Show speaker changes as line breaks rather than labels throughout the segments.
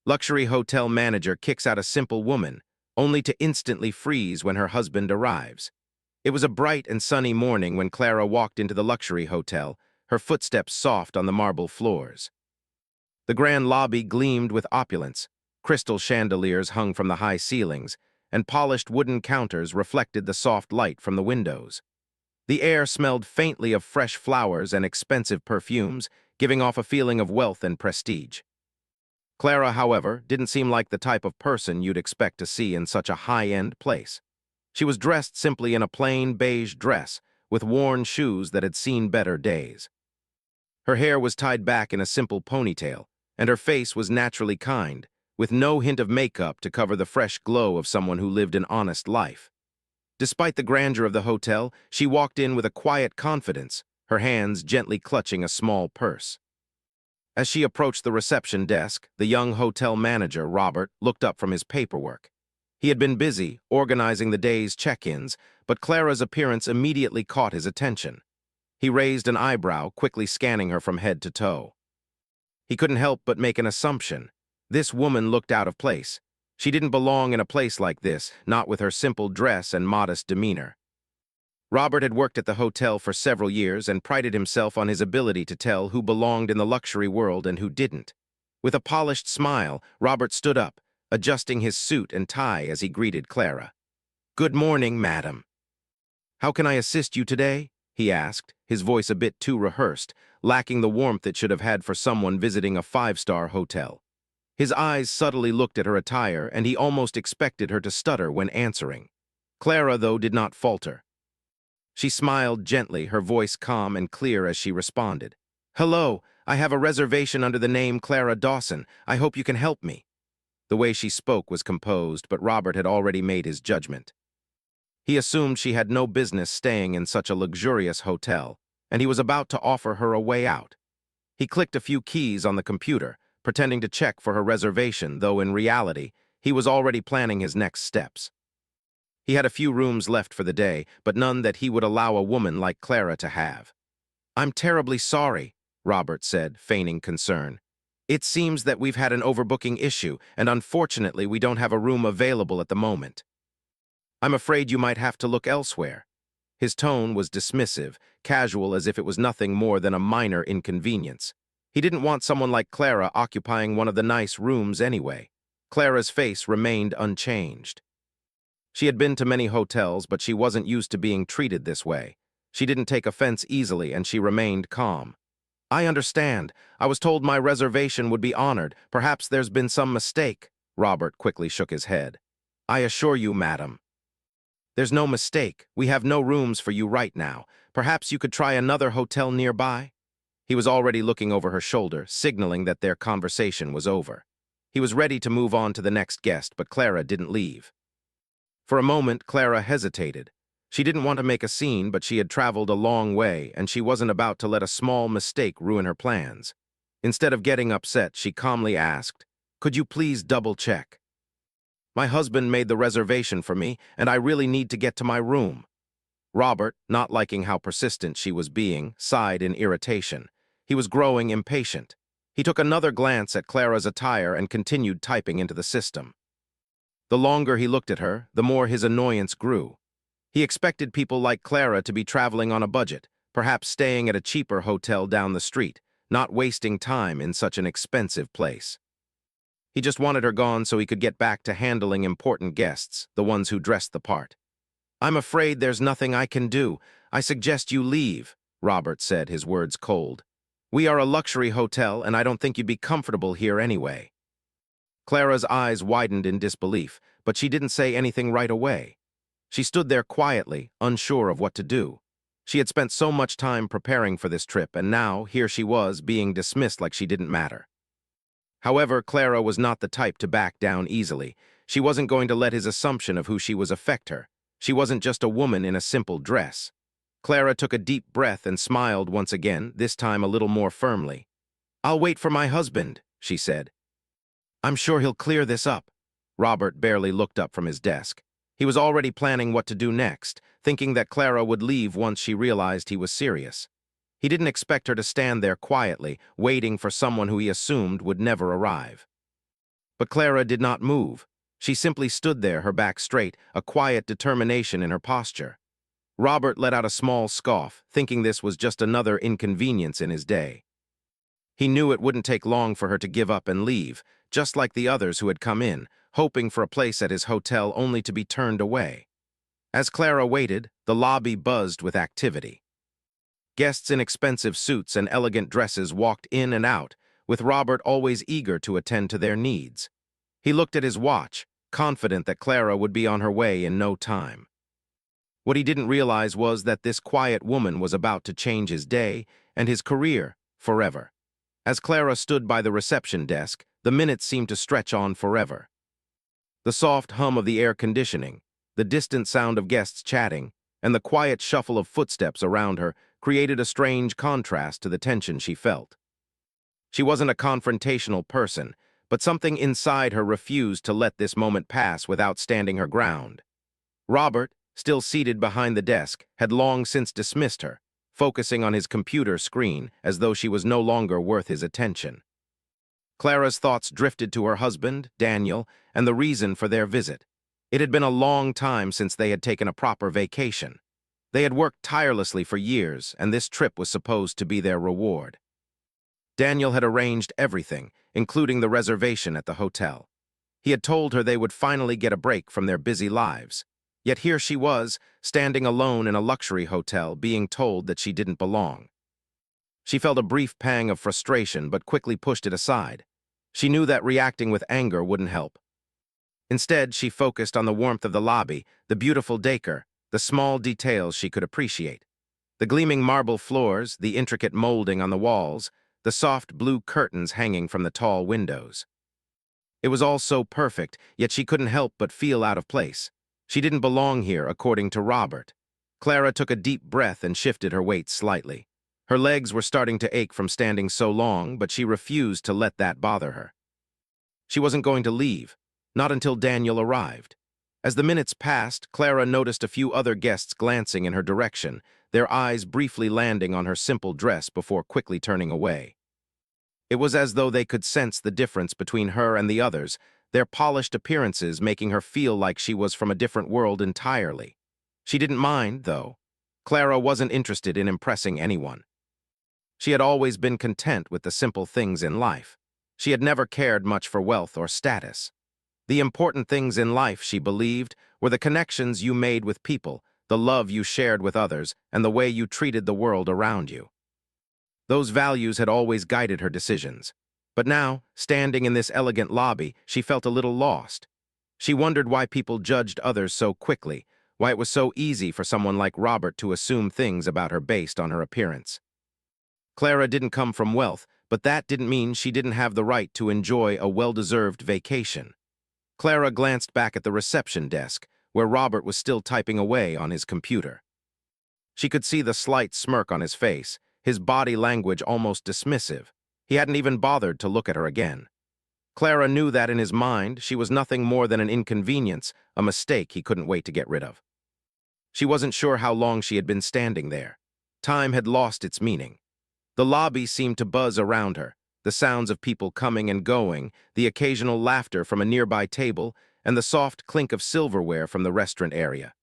Luxury hotel manager kicks out a simple woman, only to instantly freeze when her husband arrives. It was a bright and sunny morning when Clara walked into the luxury hotel, her footsteps soft on the marble floors. The grand lobby gleamed with opulence. Crystal chandeliers hung from the high ceilings, and polished wooden counters reflected the soft light from the windows. The air smelled faintly of fresh flowers and expensive perfumes, giving off a feeling of wealth and prestige. Clara, however, didn't seem like the type of person you'd expect to see in such a high-end place. She was dressed simply in a plain beige dress, with worn shoes that had seen better days. Her hair was tied back in a simple ponytail, and her face was naturally kind, with no hint of makeup to cover the fresh glow of someone who lived an honest life. Despite the grandeur of the hotel, she walked in with a quiet confidence, her hands gently clutching a small purse. As she approached the reception desk, the young hotel manager, Robert, looked up from his paperwork. He had been busy, organizing the day's check-ins, but Clara's appearance immediately caught his attention. He raised an eyebrow, quickly scanning her from head to toe. He couldn't help but make an assumption. This woman looked out of place. She didn't belong in a place like this, not with her simple dress and modest demeanor. Robert had worked at the hotel for several years and prided himself on his ability to tell who belonged in the luxury world and who didn't. With a polished smile, Robert stood up, adjusting his suit and tie as he greeted Clara. "Good morning, madam." "How can I assist you today?" he asked, his voice a bit too rehearsed, lacking the warmth it should have had for someone visiting a five-star hotel. His eyes subtly looked at her attire, and he almost expected her to stutter when answering. Clara, though, did not falter. She smiled gently, her voice calm and clear as she responded. "Hello, I have a reservation under the name Clara Dawson. I hope you can help me." The way she spoke was composed, but Robert had already made his judgment. He assumed she had no business staying in such a luxurious hotel, and he was about to offer her a way out. He clicked a few keys on the computer, pretending to check for her reservation, though in reality, he was already planning his next steps. He had a few rooms left for the day, but none that he would allow a woman like Clara to have. "I'm terribly sorry," Robert said, feigning concern. "It seems that we've had an overbooking issue, and unfortunately we don't have a room available at the moment. I'm afraid you might have to look elsewhere." His tone was dismissive, casual as if it was nothing more than a minor inconvenience. He didn't want someone like Clara occupying one of the nice rooms anyway. Clara's face remained unchanged. She had been to many hotels, but she wasn't used to being treated this way. She didn't take offense easily, and she remained calm. "I understand. I was told my reservation would be honored. Perhaps there's been some mistake." Robert quickly shook his head. "I assure you, madam, there's no mistake. We have no rooms for you right now. Perhaps you could try another hotel nearby?" He was already looking over her shoulder, signaling that their conversation was over. He was ready to move on to the next guest, but Clara didn't leave. For a moment, Clara hesitated. She didn't want to make a scene, but she had traveled a long way, and she wasn't about to let a small mistake ruin her plans. Instead of getting upset, she calmly asked, "Could you please double-check? My husband made the reservation for me, and I really need to get to my room." Robert, not liking how persistent she was being, sighed in irritation. He was growing impatient. He took another glance at Clara's attire and continued typing into the system. The longer he looked at her, the more his annoyance grew. He expected people like Clara to be traveling on a budget, perhaps staying at a cheaper hotel down the street, not wasting time in such an expensive place. He just wanted her gone so he could get back to handling important guests, the ones who dressed the part. "I'm afraid there's nothing I can do. I suggest you leave," Robert said, his words cold. "We are a luxury hotel, and I don't think you'd be comfortable here anyway." Clara's eyes widened in disbelief, but she didn't say anything right away. She stood there quietly, unsure of what to do. She had spent so much time preparing for this trip, and now, here she was, being dismissed like she didn't matter. However, Clara was not the type to back down easily. She wasn't going to let his assumption of who she was affect her. She wasn't just a woman in a simple dress. Clara took a deep breath and smiled once again, this time a little more firmly. "I'll wait for my husband," she said. "I'm sure he'll clear this up." Robert barely looked up from his desk. He was already planning what to do next, thinking that Clara would leave once she realized he was serious. He didn't expect her to stand there quietly, waiting for someone who he assumed would never arrive. But Clara did not move. She simply stood there, her back straight, a quiet determination in her posture. Robert let out a small scoff, thinking this was just another inconvenience in his day. He knew it wouldn't take long for her to give up and leave, just like the others who had come in, hoping for a place at his hotel only to be turned away. As Clara waited, the lobby buzzed with activity. Guests in expensive suits and elegant dresses walked in and out, with Robert always eager to attend to their needs. He looked at his watch, confident that Clara would be on her way in no time. What he didn't realize was that this quiet woman was about to change his day and his career forever. As Clara stood by the reception desk, the minutes seemed to stretch on forever. The soft hum of the air conditioning, the distant sound of guests chatting, and the quiet shuffle of footsteps around her created a strange contrast to the tension she felt. She wasn't a confrontational person, but something inside her refused to let this moment pass without standing her ground. Robert, still seated behind the desk, had long since dismissed her, focusing on his computer screen as though she was no longer worth his attention. Clara's thoughts drifted to her husband, Daniel, and the reason for their visit. It had been a long time since they had taken a proper vacation. They had worked tirelessly for years, and this trip was supposed to be their reward. Daniel had arranged everything, including the reservation at the hotel. He had told her they would finally get a break from their busy lives. Yet here she was, standing alone in a luxury hotel, being told that she didn't belong. She felt a brief pang of frustration, but quickly pushed it aside. She knew that reacting with anger wouldn't help. Instead, she focused on the warmth of the lobby, the beautiful decor, the small details she could appreciate. The gleaming marble floors, the intricate molding on the walls, the soft blue curtains hanging from the tall windows. It was all so perfect, yet she couldn't help but feel out of place. She didn't belong here, according to Robert. Clara took a deep breath and shifted her weight slightly. Her legs were starting to ache from standing so long, but she refused to let that bother her. She wasn't going to leave, not until Daniel arrived. As the minutes passed, Clara noticed a few other guests glancing in her direction, their eyes briefly landing on her simple dress before quickly turning away. It was as though they could sense the difference between her and the others, their polished appearances making her feel like she was from a different world entirely. She didn't mind, though. Clara wasn't interested in impressing anyone. She had always been content with the simple things in life. She had never cared much for wealth or status. The important things in life, she believed, were the connections you made with people, the love you shared with others, and the way you treated the world around you. Those values had always guided her decisions. But now, standing in this elegant lobby, she felt a little lost. She wondered why people judged others so quickly, why it was so easy for someone like Robert to assume things about her based on her appearance. Clara didn't come from wealth, but that didn't mean she didn't have the right to enjoy a well-deserved vacation. Clara glanced back at the reception desk, where Robert was still typing away on his computer. She could see the slight smirk on his face, his body language almost dismissive. He hadn't even bothered to look at her again. Clara knew that in his mind, she was nothing more than an inconvenience, a mistake he couldn't wait to get rid of. She wasn't sure how long she had been standing there. Time had lost its meaning. The lobby seemed to buzz around her, the sounds of people coming and going, the occasional laughter from a nearby table, and the soft clink of silverware from the restaurant area.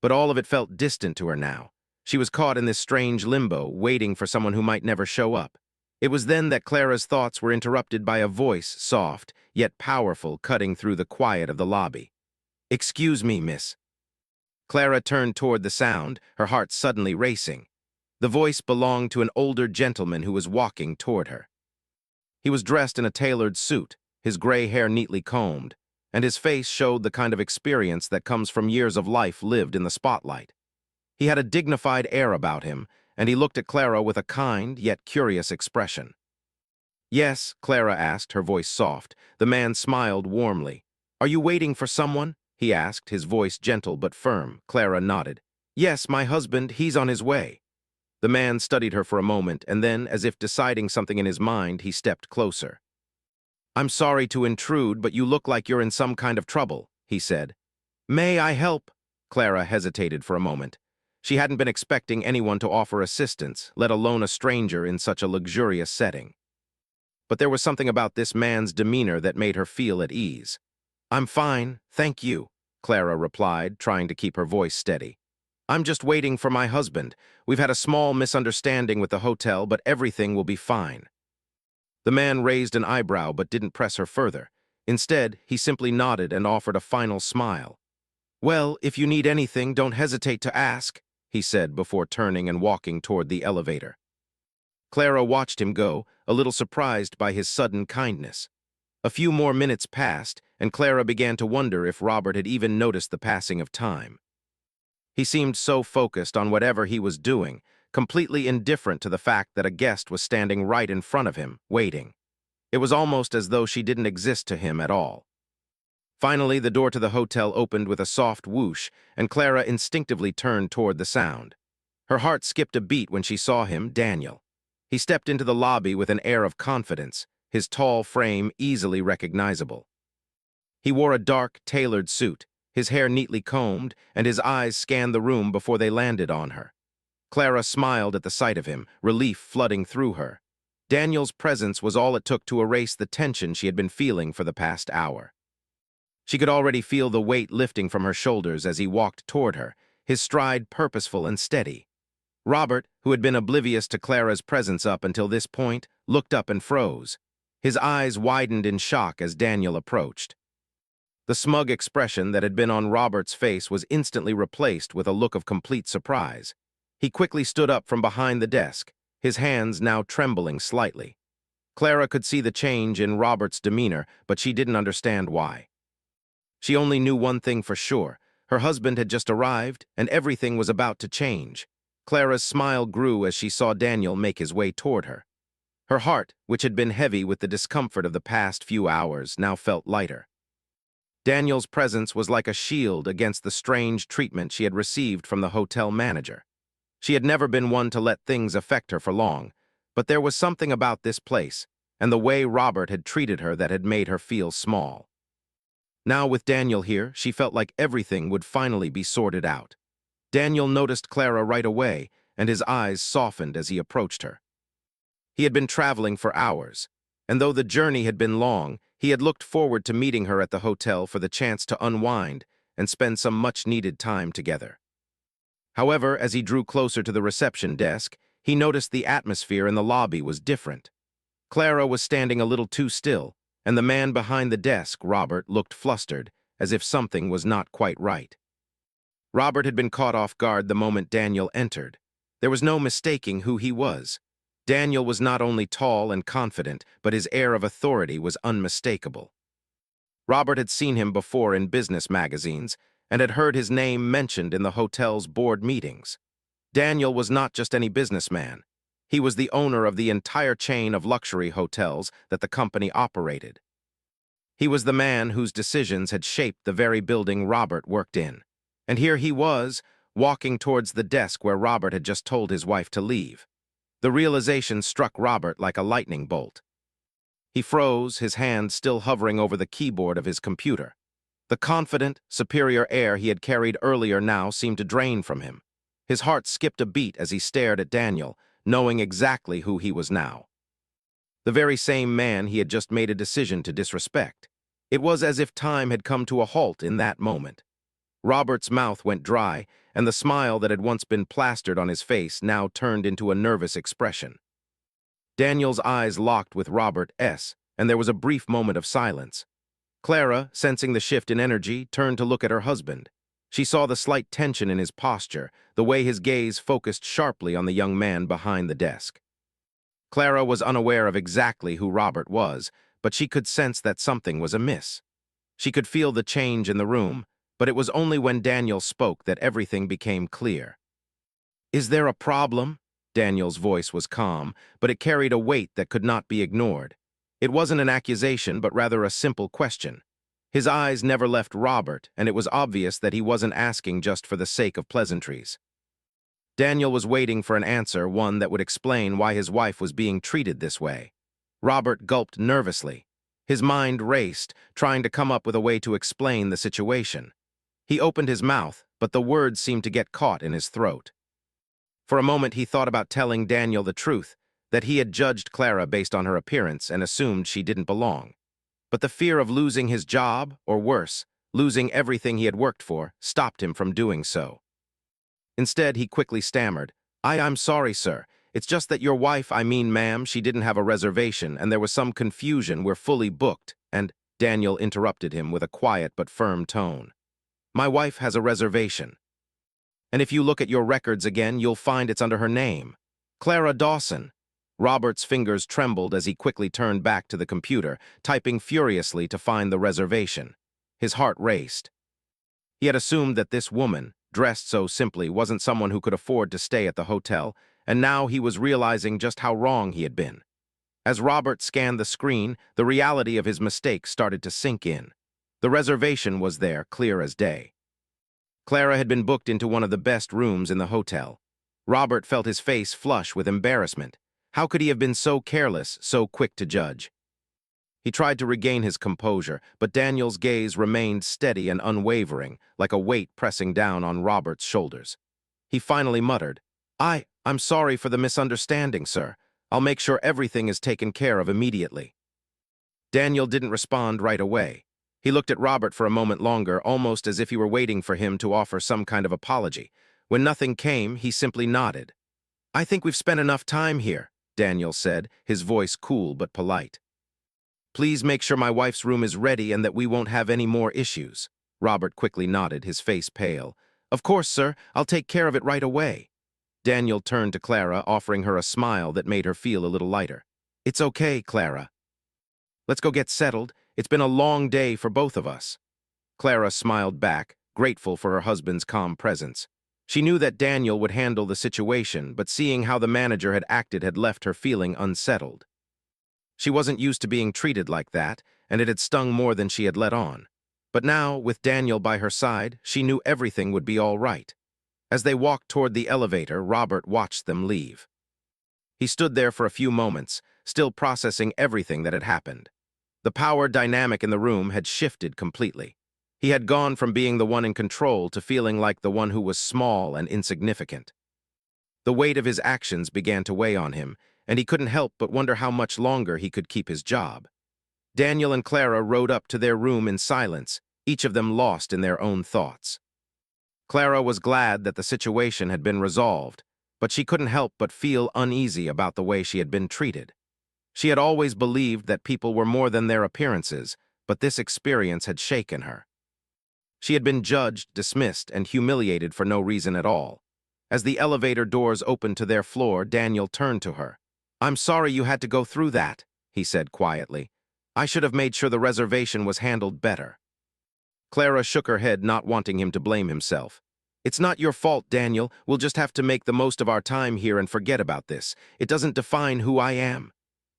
But all of it felt distant to her now. She was caught in this strange limbo, waiting for someone who might never show up. It was then that Clara's thoughts were interrupted by a voice, soft, yet powerful, cutting through the quiet of the lobby. "Excuse me, miss." Clara turned toward the sound, her heart suddenly racing. The voice belonged to an older gentleman who was walking toward her. He was dressed in a tailored suit, his gray hair neatly combed, and his face showed the kind of experience that comes from years of life lived in the spotlight. He had a dignified air about him, and he looked at Clara with a kind yet curious expression. "Yes," Clara asked, her voice soft. The man smiled warmly. "Are you waiting for someone?" he asked, his voice gentle but firm. Clara nodded. "Yes, my husband, he's on his way." The man studied her for a moment, and then, as if deciding something in his mind, he stepped closer. "I'm sorry to intrude, but you look like you're in some kind of trouble," he said. "May I help?" Clara hesitated for a moment. She hadn't been expecting anyone to offer assistance, let alone a stranger in such a luxurious setting. but there was something about this man's demeanor that made her feel at ease. "I'm fine, thank you," Clara replied, trying to keep her voice steady. "I'm just waiting for my husband. We've had a small misunderstanding with the hotel, but everything will be fine." The man raised an eyebrow but didn't press her further. Instead, he simply nodded and offered a final smile. "Well, if you need anything, don't hesitate to ask," he said before turning and walking toward the elevator. Clara watched him go, a little surprised by his sudden kindness. A few more minutes passed, and Clara began to wonder if Robert had even noticed the passing of time. He seemed so focused on whatever he was doing, completely indifferent to the fact that a guest was standing right in front of him, waiting. It was almost as though she didn't exist to him at all. Finally, the door to the hotel opened with a soft whoosh, and Clara instinctively turned toward the sound. Her heart skipped a beat when she saw him, Daniel. He stepped into the lobby with an air of confidence, his tall frame easily recognizable. He wore a dark, tailored suit, his hair neatly combed, and his eyes scanned the room before they landed on her. Clara smiled at the sight of him, relief flooding through her. Daniel's presence was all it took to erase the tension she had been feeling for the past hour. She could already feel the weight lifting from her shoulders as he walked toward her, his stride purposeful and steady. Robert, who had been oblivious to Clara's presence up until this point, looked up and froze. His eyes widened in shock as Daniel approached. The smug expression that had been on Robert's face was instantly replaced with a look of complete surprise. He quickly stood up from behind the desk, his hands now trembling slightly. Clara could see the change in Robert's demeanor, but she didn't understand why. She only knew one thing for sure. Her husband had just arrived, and everything was about to change. Clara's smile grew as she saw Daniel make his way toward her. Her heart, which had been heavy with the discomfort of the past few hours, now felt lighter. Daniel's presence was like a shield against the strange treatment she had received from the hotel manager. She had never been one to let things affect her for long, but there was something about this place and the way Robert had treated her that had made her feel small. Now with Daniel here, she felt like everything would finally be sorted out. Daniel noticed Clara right away, and his eyes softened as he approached her. He had been traveling for hours, and though the journey had been long, he had looked forward to meeting her at the hotel for the chance to unwind and spend some much-needed time together. However, as he drew closer to the reception desk, he noticed the atmosphere in the lobby was different. Clara was standing a little too still, and the man behind the desk, Robert, looked flustered, as if something was not quite right. Robert had been caught off guard the moment Daniel entered. There was no mistaking who he was. Daniel was not only tall and confident, but his air of authority was unmistakable. Robert had seen him before in business magazines and had heard his name mentioned in the hotel's board meetings. Daniel was not just any businessman. He was the owner of the entire chain of luxury hotels that the company operated. He was the man whose decisions had shaped the very building Robert worked in. And here he was, walking towards the desk where Robert had just told his wife to leave. The realization struck Robert like a lightning bolt. He froze, his hand still hovering over the keyboard of his computer. The confident, superior air he had carried earlier now seemed to drain from him. His heart skipped a beat as he stared at Daniel, knowing exactly who he was now. The very same man he had just made a decision to disrespect. It was as if time had come to a halt in that moment. Robert's mouth went dry, and the smile that had once been plastered on his face now turned into a nervous expression. Daniel's eyes locked with Robert's, and there was a brief moment of silence. Clara, sensing the shift in energy, turned to look at her husband. She saw the slight tension in his posture, the way his gaze focused sharply on the young man behind the desk. Clara was unaware of exactly who Robert was, but she could sense that something was amiss. She could feel the change in the room, but it was only when Daniel spoke that everything became clear. "Is there a problem?" Daniel's voice was calm, but it carried a weight that could not be ignored. It wasn't an accusation, but rather a simple question. His eyes never left Robert, and it was obvious that he wasn't asking just for the sake of pleasantries. Daniel was waiting for an answer, one that would explain why his wife was being treated this way. Robert gulped nervously. His mind raced, trying to come up with a way to explain the situation. He opened his mouth, but the words seemed to get caught in his throat. For a moment he thought about telling Daniel the truth, that he had judged Clara based on her appearance and assumed she didn't belong. But the fear of losing his job, or worse, losing everything he had worked for, stopped him from doing so. Instead, he quickly stammered, I'm sorry, sir. It's just that your wife, I mean, ma'am, she didn't have a reservation, and there was some confusion. We're fully booked." And Daniel interrupted him with a quiet but firm tone. "My wife has a reservation. And if you look at your records again, you'll find it's under her name. Clara Dawson." Robert's fingers trembled as he quickly turned back to the computer, typing furiously to find the reservation. His heart raced. He had assumed that this woman, dressed so simply, wasn't someone who could afford to stay at the hotel, and now he was realizing just how wrong he had been. As Robert scanned the screen, the reality of his mistake started to sink in. The reservation was there, clear as day. Clara had been booked into one of the best rooms in the hotel. Robert felt his face flush with embarrassment. How could he have been so careless, so quick to judge? He tried to regain his composure, but Daniel's gaze remained steady and unwavering, like a weight pressing down on Robert's shoulders. He finally muttered, I'm sorry for the misunderstanding, sir. I'll make sure everything is taken care of immediately." Daniel didn't respond right away. He looked at Robert for a moment longer, almost as if he were waiting for him to offer some kind of apology. When nothing came, he simply nodded. "I think we've spent enough time here," Daniel said, his voice cool but polite. "Please make sure my wife's room is ready and that we won't have any more issues." Robert quickly nodded, his face pale. "Of course, sir. I'll take care of it right away." Daniel turned to Clara, offering her a smile that made her feel a little lighter. "It's okay, Clara. Let's go get settled. It's been a long day for both of us." Clara smiled back, grateful for her husband's calm presence. She knew that Daniel would handle the situation, but seeing how the manager had acted had left her feeling unsettled. She wasn't used to being treated like that, and it had stung more than she had let on. But now, with Daniel by her side, she knew everything would be all right. As they walked toward the elevator, Robert watched them leave. He stood there for a few moments, still processing everything that had happened. The power dynamic in the room had shifted completely. He had gone from being the one in control to feeling like the one who was small and insignificant. The weight of his actions began to weigh on him, and he couldn't help but wonder how much longer he could keep his job. Daniel and Clara rode up to their room in silence, each of them lost in their own thoughts. Clara was glad that the situation had been resolved, but she couldn't help but feel uneasy about the way she had been treated. She had always believed that people were more than their appearances, but this experience had shaken her. She had been judged, dismissed, and humiliated for no reason at all. As the elevator doors opened to their floor, Daniel turned to her. "I'm sorry you had to go through that," he said quietly. "I should have made sure the reservation was handled better." Clara shook her head, not wanting him to blame himself. "It's not your fault, Daniel. We'll just have to make the most of our time here and forget about this. It doesn't define who I am."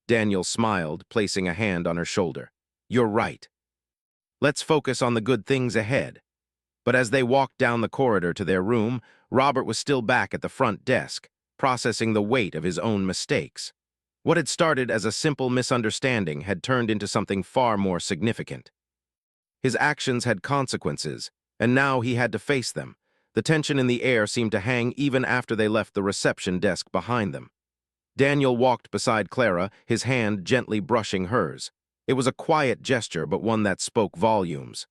Daniel smiled, placing a hand on her shoulder. "You're right. Let's focus on the good things ahead." But as they walked down the corridor to their room, Robert was still back at the front desk, processing the weight of his own mistakes. What had started as a simple misunderstanding had turned into something far more significant. His actions had consequences, and now he had to face them. The tension in the air seemed to hang even after they left the reception desk behind them. Daniel walked beside Clara, his hand gently brushing hers. It was a quiet gesture, but one that spoke volumes.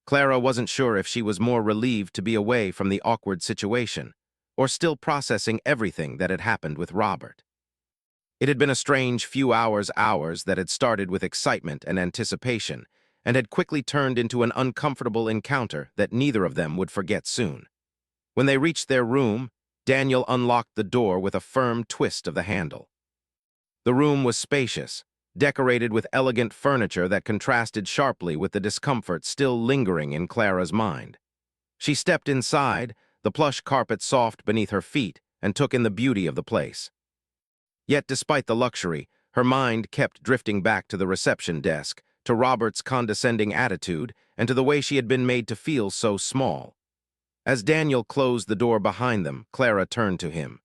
Clara wasn't sure if she was more relieved to be away from the awkward situation, or still processing everything that had happened with Robert. It had been a strange few hours that had started with excitement and anticipation, and had quickly turned into an uncomfortable encounter that neither of them would forget soon. When they reached their room, Daniel unlocked the door with a firm twist of the handle. The room was spacious, decorated with elegant furniture that contrasted sharply with the discomfort still lingering in Clara's mind. She stepped inside, the plush carpet soft beneath her feet, and took in the beauty of the place. Yet despite the luxury, her mind kept drifting back to the reception desk, to Robert's condescending attitude, and to the way she had been made to feel so small. As Daniel closed the door behind them, Clara turned to him.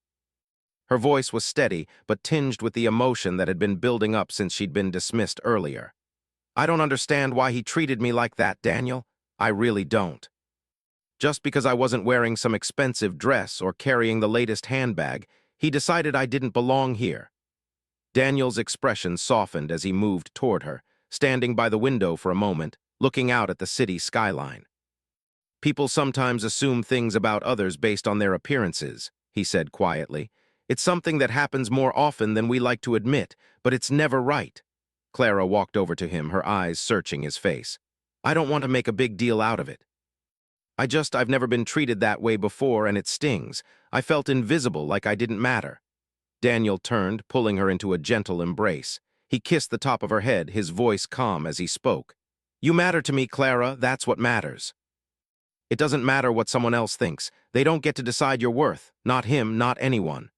Her voice was steady, but tinged with the emotion that had been building up since she'd been dismissed earlier. "I don't understand why he treated me like that, Daniel. I really don't. Just because I wasn't wearing some expensive dress or carrying the latest handbag, he decided I didn't belong here. Daniel's expression softened as he moved toward her, standing by the window for a moment, looking out at the city skyline. "People sometimes assume things about others based on their appearances," he said quietly. "It's something that happens more often than we like to admit, but it's never right." Clara walked over to him, her eyes searching his face. "I don't want to make a big deal out of it. I've never been treated that way before, and it stings. I felt invisible, like I didn't matter." Daniel turned, pulling her into a gentle embrace. He kissed the top of her head, his voice calm as he spoke. "You matter to me, Clara, that's what matters. It doesn't matter what someone else thinks. They don't get to decide your worth. Not him, not anyone."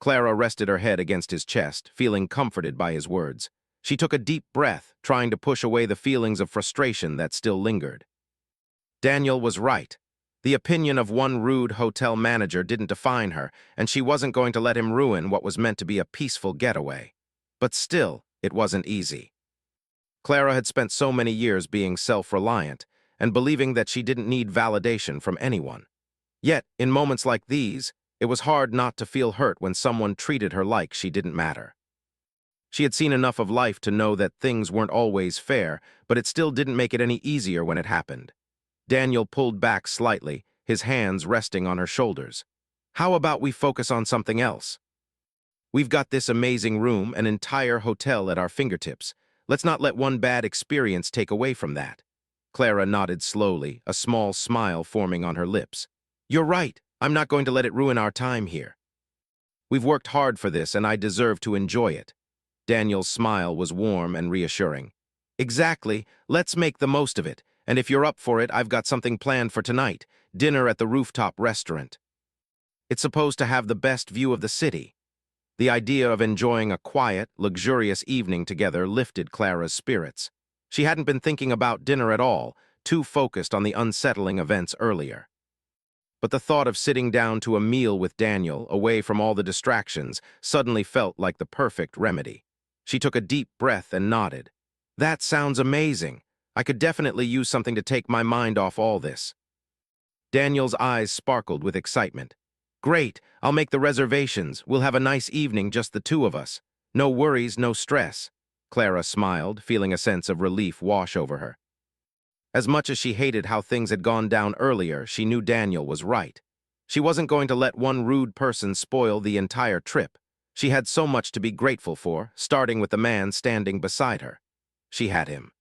Clara rested her head against his chest, feeling comforted by his words. She took a deep breath, trying to push away the feelings of frustration that still lingered. Daniel was right. The opinion of one rude hotel manager didn't define her, and she wasn't going to let him ruin what was meant to be a peaceful getaway. But still, it wasn't easy. Clara had spent so many years being self-reliant and believing that she didn't need validation from anyone. Yet, in moments like these, it was hard not to feel hurt when someone treated her like she didn't matter. She had seen enough of life to know that things weren't always fair, but it still didn't make it any easier when it happened. Daniel pulled back slightly, his hands resting on her shoulders. "How about we focus on something else? We've got this amazing room, an entire hotel at our fingertips. Let's not let one bad experience take away from that." Clara nodded slowly, a small smile forming on her lips. "You're right. I'm not going to let it ruin our time here. We've worked hard for this, and I deserve to enjoy it." Daniel's smile was warm and reassuring. "Exactly. Let's make the most of it. And if you're up for it, I've got something planned for tonight. Dinner at the rooftop restaurant. It's supposed to have the best view of the city." The idea of enjoying a quiet, luxurious evening together lifted Clara's spirits. She hadn't been thinking about dinner at all, too focused on the unsettling events earlier. But the thought of sitting down to a meal with Daniel, away from all the distractions, suddenly felt like the perfect remedy. She took a deep breath and nodded. "That sounds amazing. I could definitely use something to take my mind off all this." Daniel's eyes sparkled with excitement. "Great, I'll make the reservations. We'll have a nice evening, just the two of us. No worries, no stress." Clara smiled, feeling a sense of relief wash over her. As much as she hated how things had gone down earlier, she knew Daniel was right. She wasn't going to let one rude person spoil the entire trip. She had so much to be grateful for, starting with the man standing beside her. She had him.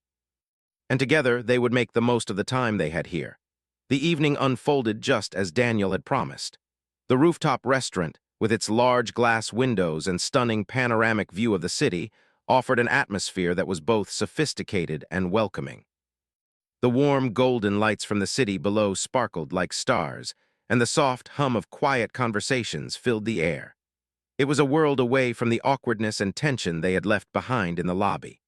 And together, they would make the most of the time they had here. The evening unfolded just as Daniel had promised. The rooftop restaurant, with its large glass windows and stunning panoramic view of the city, offered an atmosphere that was both sophisticated and welcoming. The warm, golden lights from the city below sparkled like stars, and the soft hum of quiet conversations filled the air. It was a world away from the awkwardness and tension they had left behind in the lobby.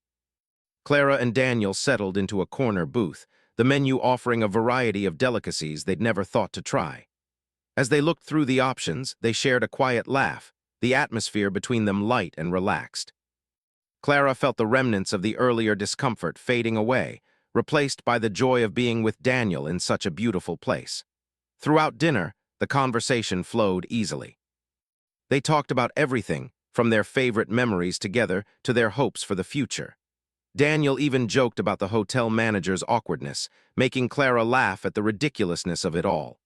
Clara and Daniel settled into a corner booth, the menu offering a variety of delicacies they'd never thought to try. As they looked through the options, they shared a quiet laugh, the atmosphere between them light and relaxed. Clara felt the remnants of the earlier discomfort fading away, replaced by the joy of being with Daniel in such a beautiful place. Throughout dinner, the conversation flowed easily. They talked about everything, from their favorite memories together to their hopes for the future. Daniel even joked about the hotel manager's awkwardness, making Clara laugh at the ridiculousness of it all.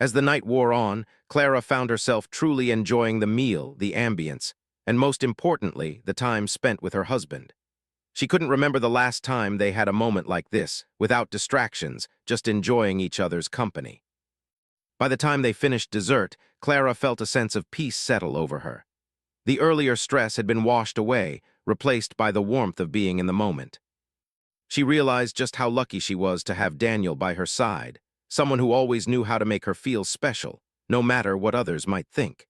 As the night wore on, Clara found herself truly enjoying the meal, the ambience, and most importantly, the time spent with her husband. She couldn't remember the last time they had a moment like this, without distractions, just enjoying each other's company. By the time they finished dessert, Clara felt a sense of peace settle over her. The earlier stress had been washed away, replaced by the warmth of being in the moment. She realized just how lucky she was to have Daniel by her side, someone who always knew how to make her feel special, no matter what others might think.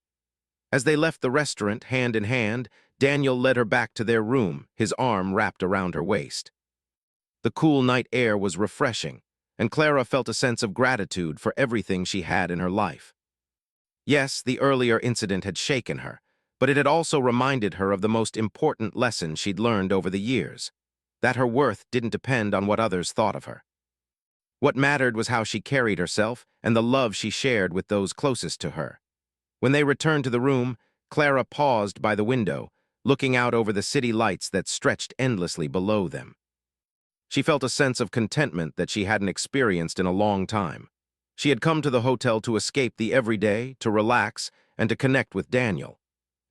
As they left the restaurant, hand in hand, Daniel led her back to their room, his arm wrapped around her waist. The cool night air was refreshing, and Clara felt a sense of gratitude for everything she had in her life. Yes, the earlier incident had shaken her, but it had also reminded her of the most important lesson she'd learned over the years, that her worth didn't depend on what others thought of her. What mattered was how she carried herself and the love she shared with those closest to her. When they returned to the room, Clara paused by the window, looking out over the city lights that stretched endlessly below them. She felt a sense of contentment that she hadn't experienced in a long time. She had come to the hotel to escape the everyday, to relax, and to connect with Daniel.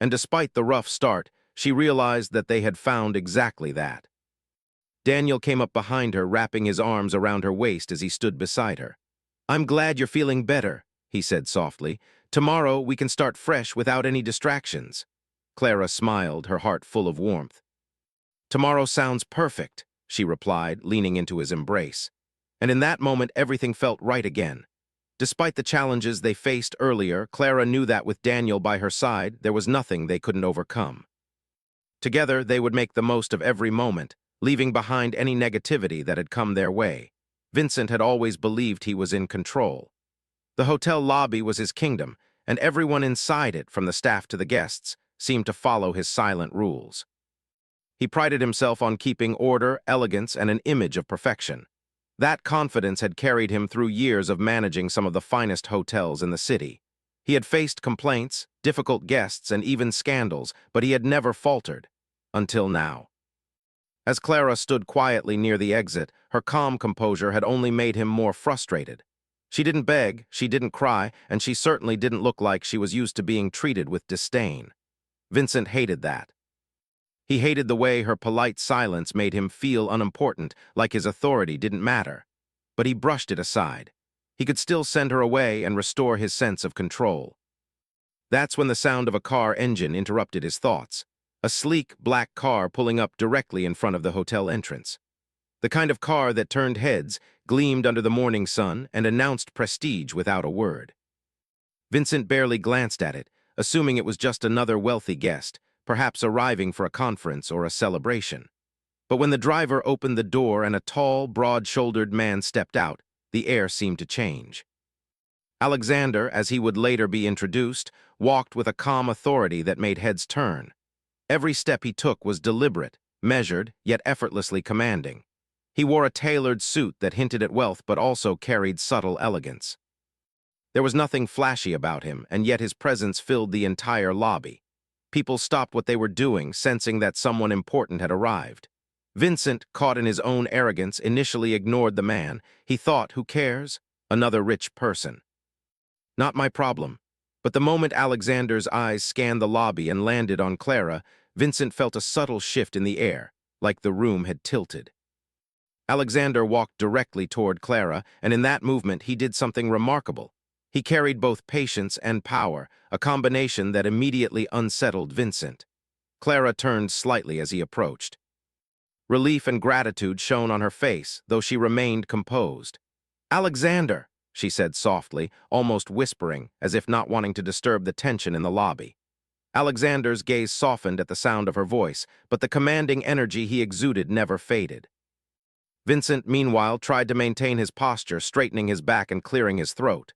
And despite the rough start, she realized that they had found exactly that. Daniel came up behind her, wrapping his arms around her waist as he stood beside her. "I'm glad you're feeling better," he said softly. "Tomorrow we can start fresh without any distractions." Clara smiled, her heart full of warmth. "Tomorrow sounds perfect," she replied, leaning into his embrace. And in that moment, everything felt right again. Despite the challenges they faced earlier, Clara knew that with Daniel by her side, there was nothing they couldn't overcome. Together, they would make the most of every moment, leaving behind any negativity that had come their way. Vincent had always believed he was in control. The hotel lobby was his kingdom, and everyone inside it, from the staff to the guests, seemed to follow his silent rules. He prided himself on keeping order, elegance, and an image of perfection. That confidence had carried him through years of managing some of the finest hotels in the city. He had faced complaints, difficult guests, and even scandals, but he had never faltered. Until now. As Clara stood quietly near the exit, her calm composure had only made him more frustrated. She didn't beg, she didn't cry, and she certainly didn't look like she was used to being treated with disdain. Vincent hated that. He hated the way her polite silence made him feel unimportant, like his authority didn't matter. But he brushed it aside. He could still send her away and restore his sense of control. That's when the sound of a car engine interrupted his thoughts. A sleek, black car pulling up directly in front of the hotel entrance. The kind of car that turned heads, gleamed under the morning sun, and announced prestige without a word. Vincent barely glanced at it, assuming it was just another wealthy guest, perhaps arriving for a conference or a celebration. But when the driver opened the door and a tall, broad-shouldered man stepped out, the air seemed to change. Alexander, as he would later be introduced, walked with a calm authority that made heads turn. Every step he took was deliberate, measured, yet effortlessly commanding. He wore a tailored suit that hinted at wealth but also carried subtle elegance. There was nothing flashy about him, and yet his presence filled the entire lobby. People stopped what they were doing, sensing that someone important had arrived. Vincent, caught in his own arrogance, initially ignored the man. He thought, who cares? Another rich person. Not my problem. But the moment Alexander's eyes scanned the lobby and landed on Clara, Vincent felt a subtle shift in the air, like the room had tilted. Alexander walked directly toward Clara, and in that movement he did something remarkable. He carried both patience and power, a combination that immediately unsettled Vincent. Clara turned slightly as he approached. Relief and gratitude shone on her face, though she remained composed. "Alexander," she said softly, almost whispering, as if not wanting to disturb the tension in the lobby. Alexander's gaze softened at the sound of her voice, but the commanding energy he exuded never faded. Vincent, meanwhile, tried to maintain his posture, straightening his back and clearing his throat.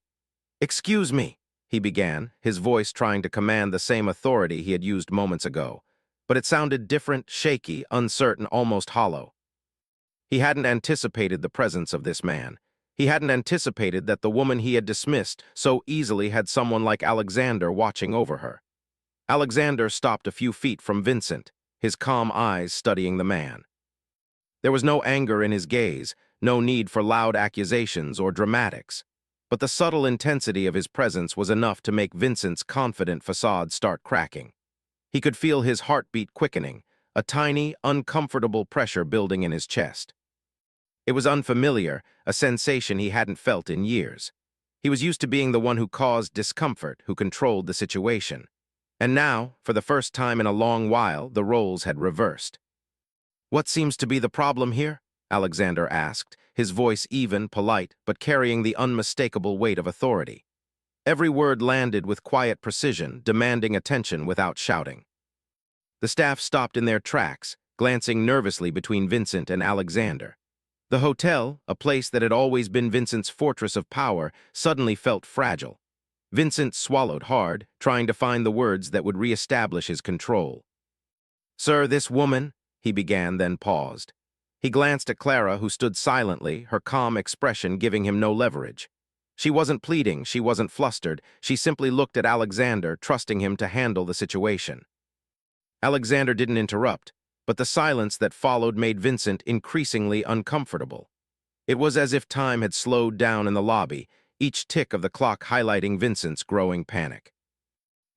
"Excuse me," he began, his voice trying to command the same authority he had used moments ago. But it sounded different, shaky, uncertain, almost hollow. He hadn't anticipated the presence of this man. He hadn't anticipated that the woman he had dismissed so easily had someone like Alexander watching over her. Alexander stopped a few feet from Vincent, his calm eyes studying the man. There was no anger in his gaze, no need for loud accusations or dramatics. But the subtle intensity of his presence was enough to make Vincent's confident facade start cracking. He could feel his heartbeat quickening, a tiny, uncomfortable pressure building in his chest. It was unfamiliar, a sensation he hadn't felt in years. He was used to being the one who caused discomfort, who controlled the situation. And now, for the first time in a long while, the roles had reversed. "What seems to be the problem here?" Alexander asked, his voice even, polite, but carrying the unmistakable weight of authority. Every word landed with quiet precision, demanding attention without shouting. The staff stopped in their tracks, glancing nervously between Vincent and Alexander. The hotel, a place that had always been Vincent's fortress of power, suddenly felt fragile. Vincent swallowed hard, trying to find the words that would re-establish his control. "Sir, this woman," he began, then paused. He glanced at Clara, who stood silently, her calm expression giving him no leverage. She wasn't pleading, she wasn't flustered, she simply looked at Alexander, trusting him to handle the situation. Alexander didn't interrupt, but the silence that followed made Vincent increasingly uncomfortable. It was as if time had slowed down in the lobby, each tick of the clock highlighting Vincent's growing panic.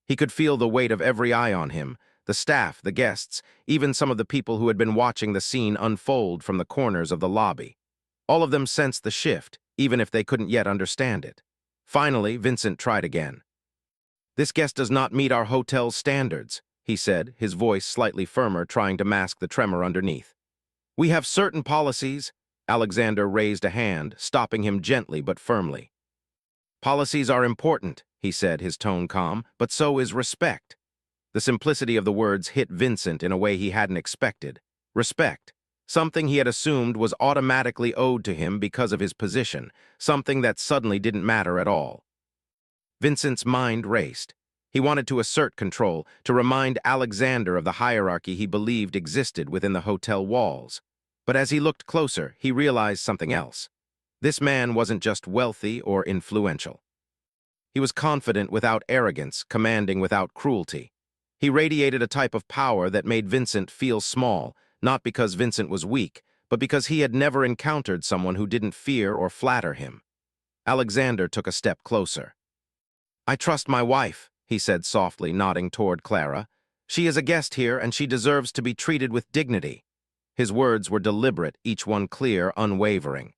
He could feel the weight of every eye on him, the staff, the guests, even some of the people who had been watching the scene unfold from the corners of the lobby. All of them sensed the shift, even if they couldn't yet understand it. Finally, Vincent tried again. "This guest does not meet our hotel's standards," he said, his voice slightly firmer, trying to mask the tremor underneath. "We have certain policies." Alexander raised a hand, stopping him gently but firmly. "Policies are important," he said, his tone calm, "but so is respect." The simplicity of the words hit Vincent in a way he hadn't expected. Respect. Something he had assumed was automatically owed to him because of his position, something that suddenly didn't matter at all. Vincent's mind raced. He wanted to assert control, to remind Alexander of the hierarchy he believed existed within the hotel walls. But as he looked closer, he realized something else. This man wasn't just wealthy or influential. He was confident without arrogance, commanding without cruelty. He radiated a type of power that made Vincent feel small, not because Vincent was weak, but because he had never encountered someone who didn't fear or flatter him. Alexander took a step closer. "I trust my wife," he said softly, nodding toward Clara. "She is a guest here, and she deserves to be treated with dignity." His words were deliberate, each one clear, unwavering.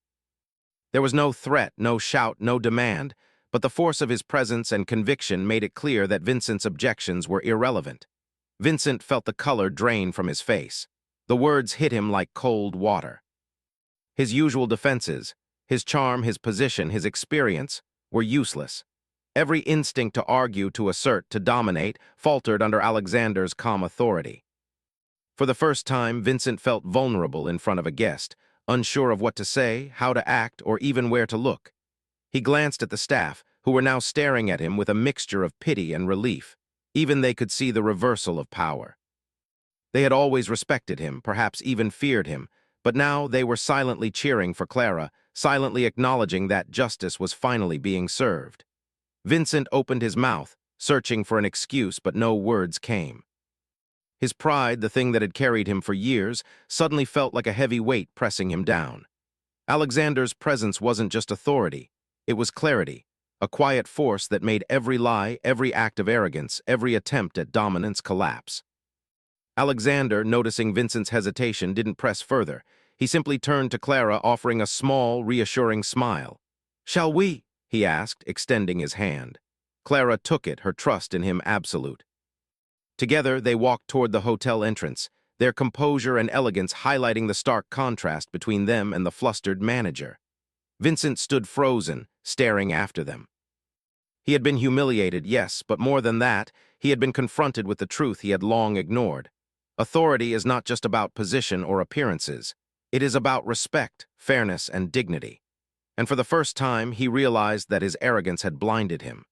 There was no threat, no shout, no demand, but the force of his presence and conviction made it clear that Vincent's objections were irrelevant. Vincent felt the color drain from his face. The words hit him like cold water. His usual defenses, his charm, his position, his experience, were useless. Every instinct to argue, to assert, to dominate, faltered under Alexander's calm authority. For the first time, Vincent felt vulnerable in front of a guest, unsure of what to say, how to act, or even where to look. He glanced at the staff, who were now staring at him with a mixture of pity and relief. Even they could see the reversal of power. They had always respected him, perhaps even feared him, but now they were silently cheering for Clara, silently acknowledging that justice was finally being served. Vincent opened his mouth, searching for an excuse, but no words came. His pride, the thing that had carried him for years, suddenly felt like a heavy weight pressing him down. Alexander's presence wasn't just authority, it was clarity, a quiet force that made every lie, every act of arrogance, every attempt at dominance collapse. Alexander, noticing Vincent's hesitation, didn't press further. He simply turned to Clara, offering a small, reassuring smile. "Shall we?" he asked, extending his hand. Clara took it, her trust in him absolute. Together, they walked toward the hotel entrance, their composure and elegance highlighting the stark contrast between them and the flustered manager. Vincent stood frozen, staring after them. He had been humiliated, yes, but more than that, he had been confronted with the truth he had long ignored. Authority is not just about position or appearances. It is about respect, fairness, and dignity. And for the first time, he realized that his arrogance had blinded him.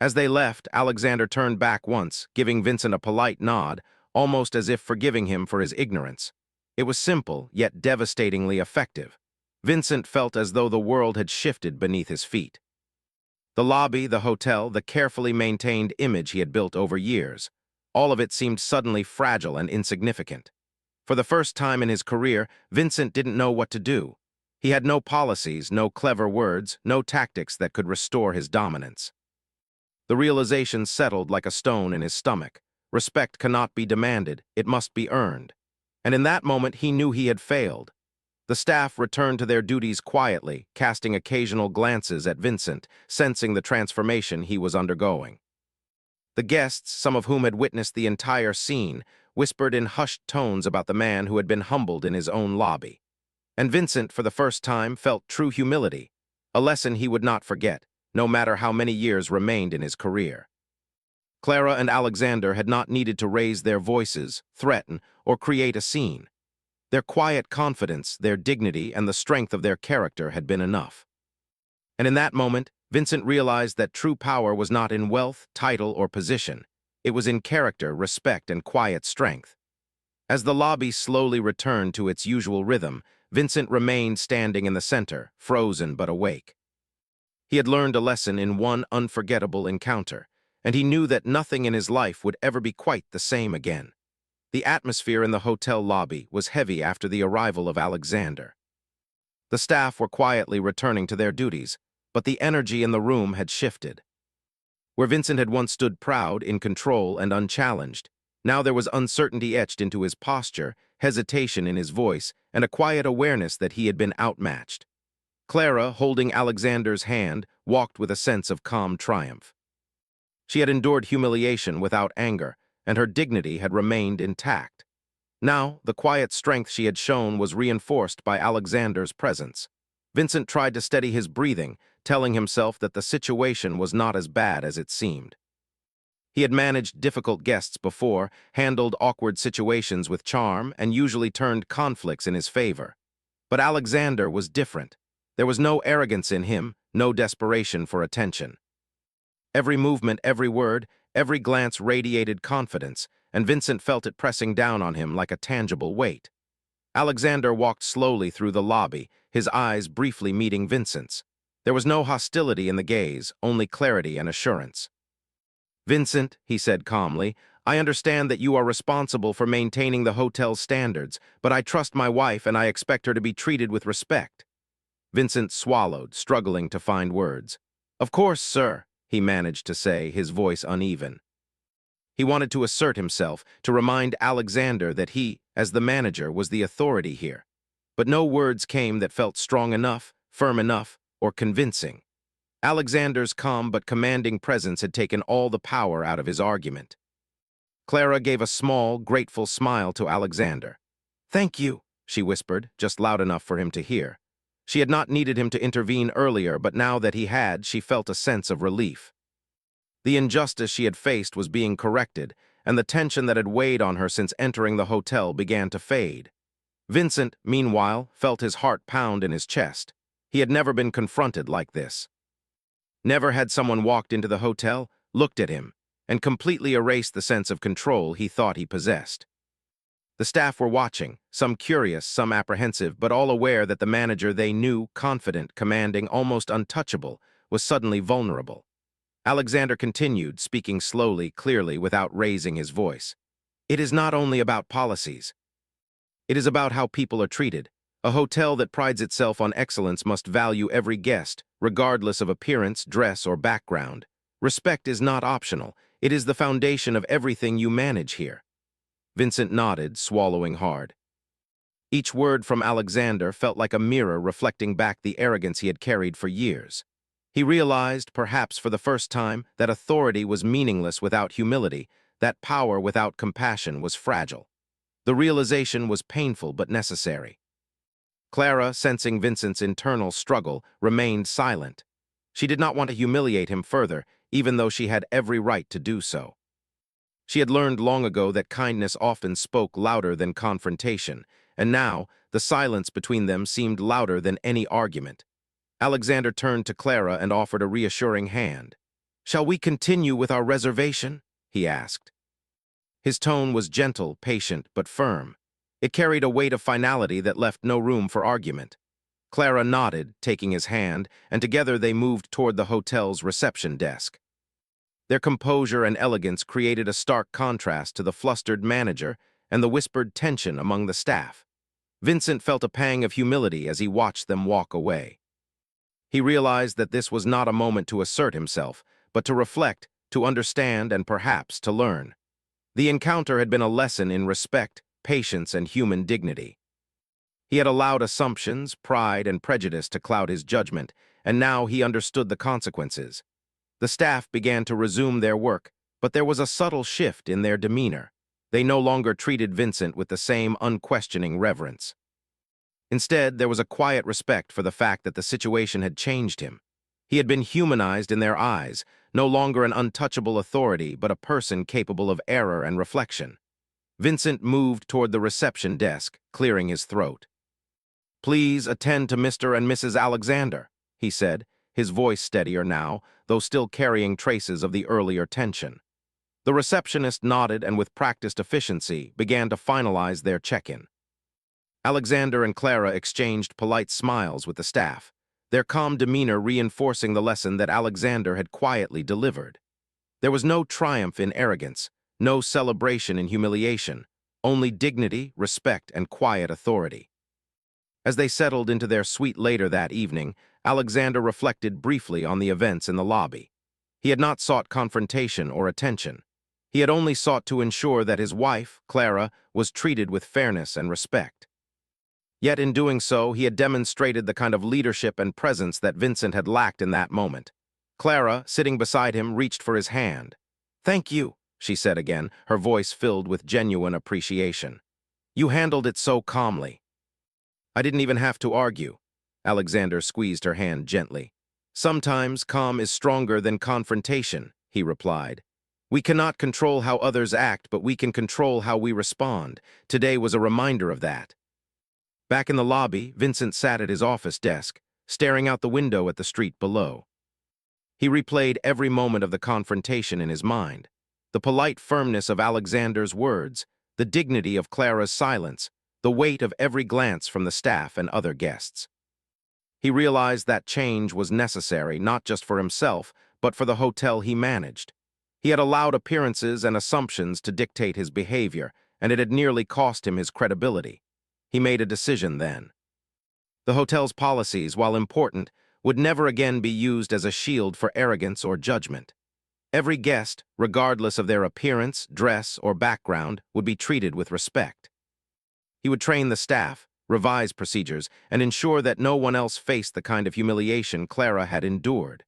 As they left, Alexander turned back once, giving Vincent a polite nod, almost as if forgiving him for his ignorance. It was simple, yet devastatingly effective. Vincent felt as though the world had shifted beneath his feet. The lobby, the hotel, the carefully maintained image he had built over years, all of it seemed suddenly fragile and insignificant. For the first time in his career, Vincent didn't know what to do. He had no policies, no clever words, no tactics that could restore his dominance. The realization settled like a stone in his stomach. Respect cannot be demanded, it must be earned. And in that moment, he knew he had failed. The staff returned to their duties quietly, casting occasional glances at Vincent, sensing the transformation he was undergoing. The guests, some of whom had witnessed the entire scene, whispered in hushed tones about the man who had been humbled in his own lobby. And Vincent, for the first time, felt true humility, a lesson he would not forget, no matter how many years remained in his career. Clara and Alexander had not needed to raise their voices, threaten, or create a scene. Their quiet confidence, their dignity, and the strength of their character had been enough. And in that moment, Vincent realized that true power was not in wealth, title, or position. It was in character, respect, and quiet strength. As the lobby slowly returned to its usual rhythm, Vincent remained standing in the center, frozen but awake. He had learned a lesson in one unforgettable encounter. and he knew that nothing in his life would ever be quite the same again. The atmosphere in the hotel lobby was heavy after the arrival of Alexander. The staff were quietly returning to their duties, but the energy in the room had shifted. Where Vincent had once stood proud, in control, and unchallenged, now there was uncertainty etched into his posture, hesitation in his voice, and a quiet awareness that he had been outmatched. Clara, holding Alexander's hand, walked with a sense of calm triumph. She had endured humiliation without anger, and her dignity had remained intact. Now, the quiet strength she had shown was reinforced by Alexander's presence. Vincent tried to steady his breathing, telling himself that the situation was not as bad as it seemed. He had managed difficult guests before, handled awkward situations with charm, and usually turned conflicts in his favor. But Alexander was different. There was no arrogance in him, no desperation for attention. Every movement, every word, every glance radiated confidence, and Vincent felt it pressing down on him like a tangible weight. Alexander walked slowly through the lobby, his eyes briefly meeting Vincent's. There was no hostility in the gaze, only clarity and assurance. "Vincent," he said calmly, "I understand that you are responsible for maintaining the hotel's standards, but I trust my wife and I expect her to be treated with respect." Vincent swallowed, struggling to find words. "Of course, sir," he managed to say, his voice uneven. He wanted to assert himself, to remind Alexander that he, as the manager, was the authority here. But no words came that felt strong enough, firm enough, or convincing. Alexander's calm but commanding presence had taken all the power out of his argument. Clara gave a small, grateful smile to Alexander. "Thank you," she whispered, just loud enough for him to hear. She had not needed him to intervene earlier, but now that he had, she felt a sense of relief. The injustice she had faced was being corrected, and the tension that had weighed on her since entering the hotel began to fade. Vincent, meanwhile, felt his heart pound in his chest. He had never been confronted like this. Never had someone walked into the hotel, looked at him, and completely erased the sense of control he thought he possessed. The staff were watching, some curious, some apprehensive, but all aware that the manager they knew, confident, commanding, almost untouchable, was suddenly vulnerable. Alexander continued, speaking slowly, clearly, without raising his voice. "It is not only about policies. It is about how people are treated. A hotel that prides itself on excellence must value every guest, regardless of appearance, dress, or background. Respect is not optional. It is the foundation of everything you manage here." Vincent nodded, swallowing hard. Each word from Alexander felt like a mirror reflecting back the arrogance he had carried for years. He realized, perhaps for the first time, that authority was meaningless without humility, that power without compassion was fragile. The realization was painful but necessary. Clara, sensing Vincent's internal struggle, remained silent. She did not want to humiliate him further, even though she had every right to do so. She had learned long ago that kindness often spoke louder than confrontation, and now the silence between them seemed louder than any argument. Alexander turned to Clara and offered a reassuring hand. "Shall we continue with our reservation?" he asked. His tone was gentle, patient, but firm. It carried a weight of finality that left no room for argument. Clara nodded, taking his hand, and together they moved toward the hotel's reception desk. Their composure and elegance created a stark contrast to the flustered manager and the whispered tension among the staff. Vincent felt a pang of humility as he watched them walk away. He realized that this was not a moment to assert himself, but to reflect, to understand, and perhaps to learn. The encounter had been a lesson in respect, patience, and human dignity. He had allowed assumptions, pride, and prejudice to cloud his judgment, and now he understood the consequences. The staff began to resume their work, but there was a subtle shift in their demeanor. They no longer treated Vincent with the same unquestioning reverence. Instead, there was a quiet respect for the fact that the situation had changed him. He had been humanized in their eyes, no longer an untouchable authority, but a person capable of error and reflection. Vincent moved toward the reception desk, clearing his throat. "Please attend to Mr. and Mrs. Alexander," he said, his voice steadier now, though still carrying traces of the earlier tension. The receptionist nodded and with practiced efficiency began to finalize their check-in. Alexander and Clara exchanged polite smiles with the staff, their calm demeanor reinforcing the lesson that Alexander had quietly delivered. There was no triumph in arrogance, no celebration in humiliation, only dignity, respect, and quiet authority. As they settled into their suite later that evening, Alexander reflected briefly on the events in the lobby. He had not sought confrontation or attention. He had only sought to ensure that his wife, Clara, was treated with fairness and respect. Yet in doing so, he had demonstrated the kind of leadership and presence that Vincent had lacked in that moment. Clara, sitting beside him, reached for his hand. "Thank you," she said again, her voice filled with genuine appreciation. "You handled it so calmly." "I didn't even have to argue." Alexander squeezed her hand gently. "Sometimes calm is stronger than confrontation," he replied. "We cannot control how others act, but we can control how we respond. Today was a reminder of that." Back in the lobby, Vincent sat at his office desk, staring out the window at the street below. He replayed every moment of the confrontation in his mind. The polite firmness of Alexander's words, the dignity of Clara's silence, the weight of every glance from the staff and other guests. He realized that change was necessary not just for himself, but for the hotel he managed. He had allowed appearances and assumptions to dictate his behavior, and it had nearly cost him his credibility. He made a decision then. The hotel's policies, while important, would never again be used as a shield for arrogance or judgment. Every guest, regardless of their appearance, dress, or background, would be treated with respect. He would train the staff, revise procedures, and ensure that no one else faced the kind of humiliation Clara had endured.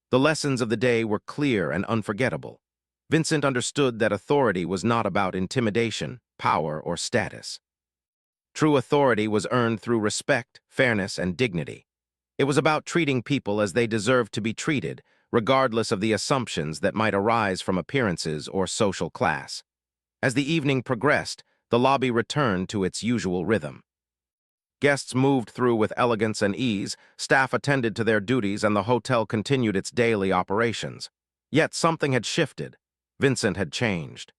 The lessons of the day were clear and unforgettable. Vincent understood that authority was not about intimidation, power, or status. True authority was earned through respect, fairness, and dignity. It was about treating people as they deserved to be treated, regardless of the assumptions that might arise from appearances or social class. As the evening progressed, the lobby returned to its usual rhythm. Guests moved through with elegance and ease, staff attended to their duties, and the hotel continued its daily operations. Yet something had shifted. Vincent had changed.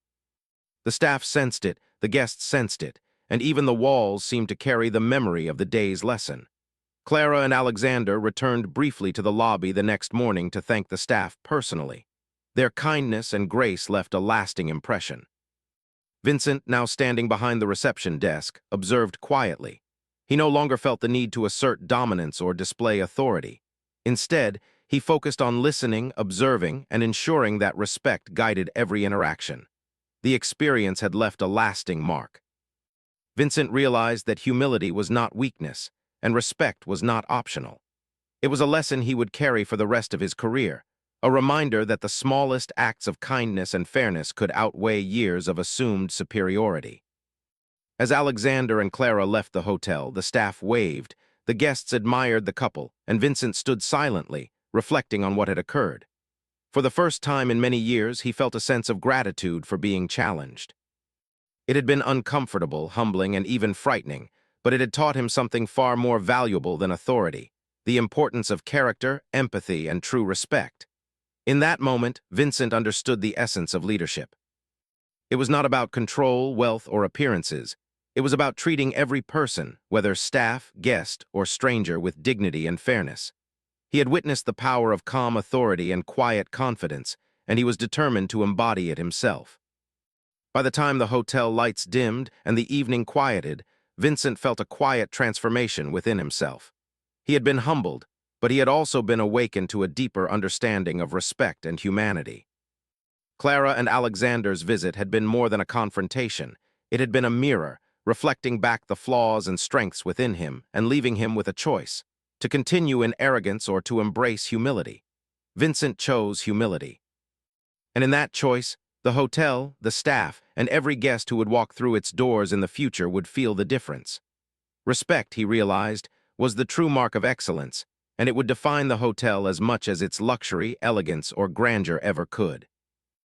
The staff sensed it, the guests sensed it, and even the walls seemed to carry the memory of the day's lesson. Clara and Alexander returned briefly to the lobby the next morning to thank the staff personally. Their kindness and grace left a lasting impression. Vincent, now standing behind the reception desk, observed quietly. He no longer felt the need to assert dominance or display authority. Instead, he focused on listening, observing, and ensuring that respect guided every interaction. The experience had left a lasting mark. Vincent realized that humility was not weakness, and respect was not optional. It was a lesson he would carry for the rest of his career, a reminder that the smallest acts of kindness and fairness could outweigh years of assumed superiority. As Alexander and Clara left the hotel, the staff waved, the guests admired the couple, and Vincent stood silently, reflecting on what had occurred. For the first time in many years, he felt a sense of gratitude for being challenged. It had been uncomfortable, humbling, and even frightening, but it had taught him something far more valuable than authority: the importance of character, empathy, and true respect. In that moment, Vincent understood the essence of leadership. It was not about control, wealth, or appearances. It was about treating every person, whether staff, guest, or stranger, with dignity and fairness. He had witnessed the power of calm authority and quiet confidence, and he was determined to embody it himself. By the time the hotel lights dimmed and the evening quieted, Vincent felt a quiet transformation within himself. He had been humbled, but he had also been awakened to a deeper understanding of respect and humanity. Clara and Alexander's visit had been more than a confrontation. It had been a mirror, reflecting back the flaws and strengths within him and leaving him with a choice: to continue in arrogance or to embrace humility. Vincent chose humility. And in that choice, the hotel, the staff, and every guest who would walk through its doors in the future would feel the difference. Respect, he realized, was the true mark of excellence, and it would define the hotel as much as its luxury, elegance, or grandeur ever could.